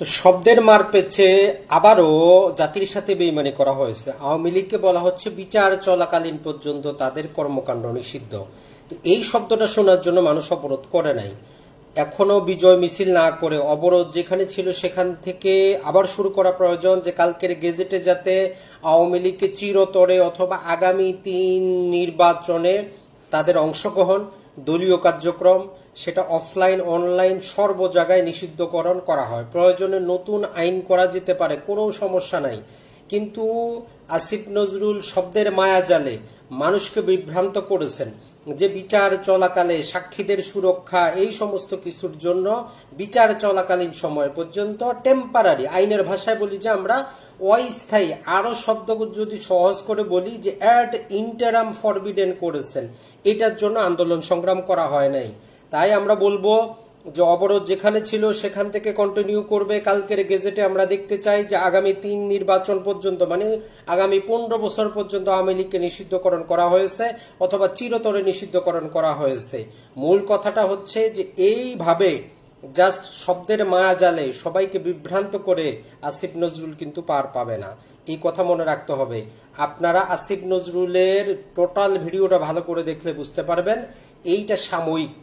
তো শব্দের মার পেছে আবারও জাতির সাথে বেইমানি করা হয়েছে। আওয়ামী লীগকে বলা হচ্ছে বিচার চলাকালীন পর্যন্ত তাদের কর্মকাণ্ড নিষিদ্ধ। তো এই শব্দটা শোনার জন্য মানুষ অবরোধ করে নাই, এখনো বিজয় মিছিল না করে অবরোধ যেখানে ছিল সেখান থেকে আবার শুরু করা প্রয়োজন, যে কালকের গেজেটে যাতে আওয়ামী লীগকে চিরতরে অথবা আগামী 3 নির্বাচনে তাদের অংশগ্রহণ, দলীয় কার্যক্রম সেটা অফলাইন অনলাইন সর্ব জায়গায় নিষিদ্ধকরণ করা হয়। প্রয়োজনে নতুন আইন করা যেতে পারে, কোনো সমস্যা নাই। কিন্তু আসিফ নজরুল শব্দের মায়াজালে মানুষকে বিভ্রান্ত করেছেন যে বিচার চলাকালে সাক্ষীদের সুরক্ষা এই সমস্ত কিছুর জন্য বিচার চলাকালীন সময় পর্যন্ত টেম্পারারি, আইনের ভাষায় বলি যে আমরা অস্থায়ী, আরো শব্দ যদি সহজ করে বলি যে অ্যাড ইন্টারাম ফরবিডেন করেছেন। এটার জন্য আন্দোলন সংগ্রাম করা হয় নাই। তাই আমরা বলবো যে অবরোধ যেখানে ছিল সেখান থেকে কন্টিনিউ করবে। কালকের গেজেটে আমরা দেখতে চাই যে আগামী 3 নির্বাচন পর্যন্ত, মানে আগামী 15 বছর পর্যন্ত আওয়ামী লীগকে নিষিদ্ধকরণ করা হয়েছে অথবা চিরতরে নিষিদ্ধকরণ করা হয়েছে। মূল কথাটা হচ্ছে যে এইভাবে জাস্ট শব্দের মায়াজালে সবাইকে বিভ্রান্ত করে আসিফ নজরুল কিন্তু পার পাবে না, এই কথা মনে রাখতে হবে। আপনারা আসিফ নজরুলের টোটাল ভিডিওটা ভালো করে দেখলে বুঝতে পারবেন এইটা সাময়িক।